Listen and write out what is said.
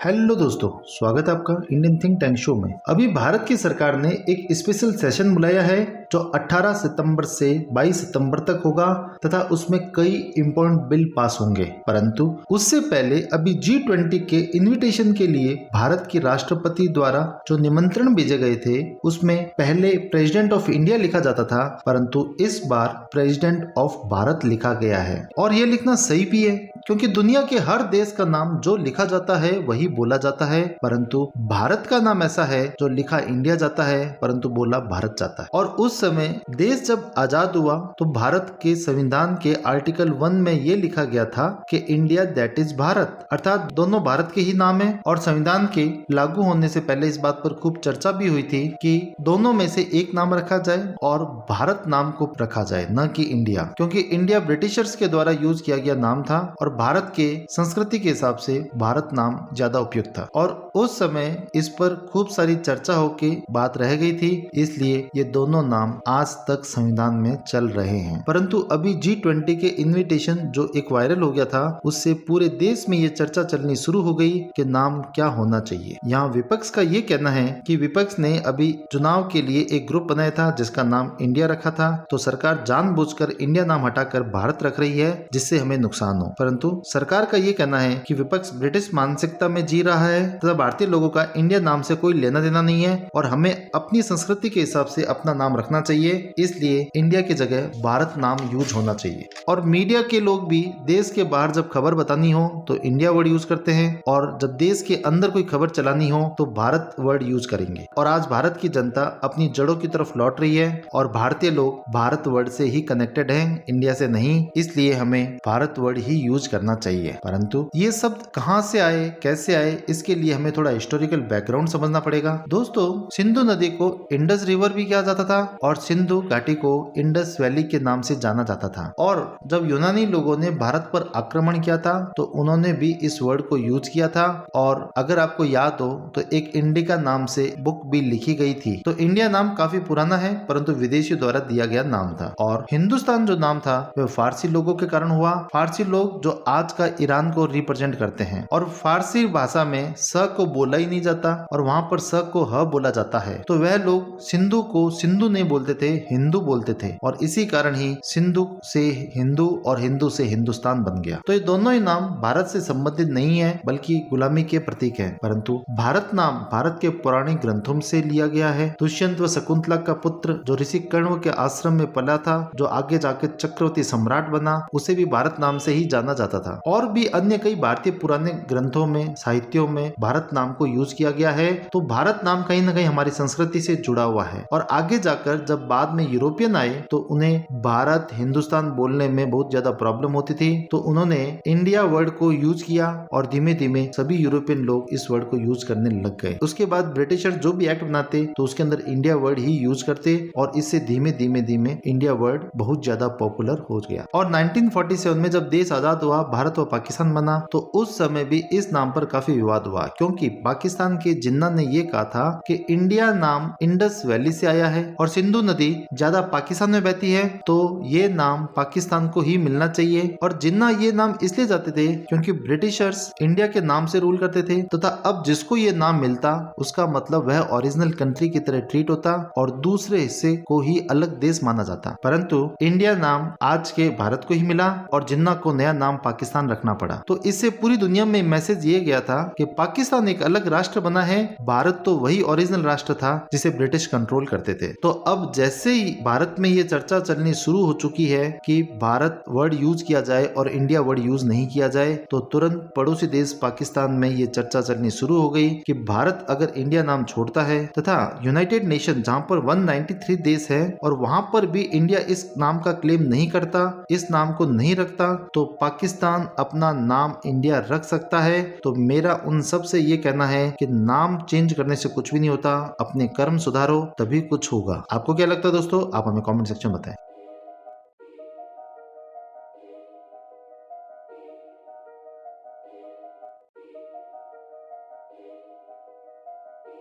Hello दोस्तों, स्वागत है आपका इंडियन थिंक टैंक शो में। अभी भारत की सरकार ने एक स्पेशल सेशन बुलाया है जो 18 सितंबर से 22 सितंबर तक होगा तथा उसमें कई इंपॉर्टेंट बिल पास होंगे। परंतु उससे पहले अभी G20 के इनविटेशन के लिए भारत के राष्ट्रपति द्वारा जो निमंत्रण भेजे गए थे उसमें पहले प्रेसिडेंट ऑफ इंडिया लिखा जाता था, परंतु इस बार प्रेसिडेंट ऑफ भारत लिखा गया है। और यह लिखना सही भी है क्योंकि दुनिया के हर देश का नाम जो लिखा जाता है वही बोला जाता है, परंतु भारत का नाम ऐसा है जो लिखा इंडिया जाता है परंतु बोला भारत जाता है। और उस समय देश जब आजाद हुआ तो भारत के संविधान के आर्टिकल 1 में ये लिखा गया था कि इंडिया दैट इज भारत, अर्थात दोनों भारत के ही नाम है। और संविधान के लागू होने से पहले इस बात पर खूब चर्चा भी हुई थी कि दोनों में से एक नाम रखा जाए और भारत नाम को रखा जाए, न कि इंडिया, क्योंकि इंडिया ब्रिटिशर्स के द्वारा यूज किया गया नाम था और भारत के संस्कृति के हिसाब से भारत नाम ज्यादा उपयुक्त था। और उस समय इस पर खूब सारी चर्चा होके बात रह गई थी, इसलिए ये दोनों नाम आज तक संविधान में चल रहे हैं। परंतु अभी G20 के इनविटेशन जो एक वायरल हो गया था उससे पूरे देश में ये चर्चा चलनी शुरू हो गई कि नाम क्या होना चाहिए। यहाँ विपक्ष का ये कहना है कि विपक्ष ने अभी चुनाव के लिए एक ग्रुप बनाया था जिसका नाम इंडिया रखा था, तो सरकार जानबूझकर इंडिया नाम हटाकर भारत रख रही है जिससे हमें नुकसान हो। परंतु सरकार का ये कहना है कि विपक्ष ब्रिटिश मानसिकता में जी रहा है तथा भारतीय लोगों का इंडिया नाम से कोई लेना देना नहीं है और हमें अपनी संस्कृति के हिसाब से अपना नाम रखना चाहिए, इसलिए इंडिया की जगह भारत नाम यूज होना चाहिए। और मीडिया के लोग भी देश के बाहर जब खबर बतानी हो तो इंडिया वर्ड यूज करते हैं और जब देश के अंदर कोई खबर चलानी हो तो भारत वर्ड यूज करेंगे। और आज भारत की जनता अपनी जड़ों की तरफ लौट रही है और भारतीय लोग भारत वर्ड से ही कनेक्टेड हैं, इंडिया से नहीं, इसलिए हमें भारत वर्ड ही यूज करना चाहिए। परंतु ये शब्द कहाँ से आए, कैसे आए, इसके लिए हमें थोड़ा हिस्टोरिकल बैकग्राउंड समझना पड़ेगा। दोस्तों, सिंधु नदी को इंडस रिवर भी कहा जाता था और सिंधु घाटी को इंडस वैली के नाम से जाना जाता था। और जब यूनानी लोगों ने भारत पर आक्रमण किया था तो उन्होंने भी इस वर्ड को यूज किया था। और अगर आपको याद हो तो एक इंडिका नाम से बुक भी लिखी गई थी। तो इंडिया नाम काफी पुराना है परंतु विदेशियों द्वारा दिया गया नाम था। और हिंदुस्तान जो नाम था वह फारसी लोगों के कारण हुआ। फारसी लोग जो आज का ईरान को रिप्रेजेंट करते हैं और फारसी भाषा में स को बोला ही नहीं जाता और वहाँ पर स को ह बोला जाता है, तो वह लोग सिंधु को सिंधु नहीं बोलते थे, हिंदू बोलते थे। और इसी कारण ही सिंधु से हिंदू और हिंदू से हिंदुस्तान बन गया। तो ये दोनों ही नाम भारत से संबंधित नहीं है बल्कि गुलामी के प्रतीक है। परंतु भारत नाम भारत के पौराणिक ग्रंथों से लिया गया है। दुष्यंत व शकुंतला का पुत्र जो ऋषि कर्ण के आश्रम में पला था, जो आगे जाके चक्रवर्ती सम्राट बना, उसे भी भारत नाम से ही जाना जाता था। और भी अन्य कई भारतीय पुराने ग्रंथों में, साहित्यों में भारत नाम को यूज किया गया है। तो भारत नाम कहीं ना कहीं हमारी संस्कृति से जुड़ा हुआ है। और आगे जाकर जब बाद में यूरोपियन आए तो उन्हें भारत हिंदुस्तान बोलने में बहुत ज्यादा प्रॉब्लम होती थी, तो उन्होंने इंडिया वर्ड को यूज किया और धीमे धीमे सभी यूरोपियन लोग इस वर्ड को यूज करने लग गए। उसके बाद ब्रिटिशर जो भी एक्ट बनाते तो उसके अंदर इंडिया वर्ड ही यूज करते और इससे धीमे धीमे इंडिया वर्ड बहुत ज्यादा पॉपुलर हो गया। और 1947 में जब देश आजाद हुआ, भारत और पाकिस्तान बना, तो उस समय भी इस नाम पर काफी विवाद हुआ क्योंकि पाकिस्तान के जिन्ना ने ये कहा था कि इंडिया नाम इंडस वैली से आया है और सिंधु नदी ज्यादा पाकिस्तान में बहती है, तो ये नाम पाकिस्तान को ही मिलना चाहिए। और जिन्ना ये नाम इसलिए जाते थे क्योंकि ब्रिटिशर्स इंडिया के नाम से रूल करते थे तथा अब जिसको ये नाम मिलता उसका मतलब वह ओरिजिनल कंट्री की तरह ट्रीट होता और दूसरे हिस्से को ही अलग देश माना जाता। परंतु इंडिया नाम आज के भारत को ही मिला और जिन्ना को नया नाम पाकिस्तान रखना पड़ा। तो इससे पूरी दुनिया में मैसेज ये गया था कि पाकिस्तान एक अलग राष्ट्र बना है, भारत तो वही ओरिजिनल राष्ट्र था जिसे ब्रिटिश कंट्रोल करते थे। तो अब जैसे ही भारत में ये चर्चा चलनी शुरू हो चुकी है कि भारत वर्ड यूज किया जाए और इंडिया वर्ड यूज नहीं किया जाए, तो तुरंत पड़ोसी देश पाकिस्तान में ये चर्चा चलनी शुरू हो गई कि भारत अगर इंडिया नाम छोड़ता है तथा यूनाइटेड नेशन जहाँ पर 193 देश है और वहां पर भी इंडिया इस नाम का क्लेम नहीं करता, इस नाम को नहीं रखता, तो पाकिस्तान अपना नाम इंडिया रख सकता है। तो मेरा उन सब से ये कहना है कि नाम चेंज करने से कुछ भी नहीं होता, अपने कर्म सुधारो तभी कुछ होगा। आपको क्या लगता है दोस्तों? आप हमें कमेंट सेक्शन में बताएं।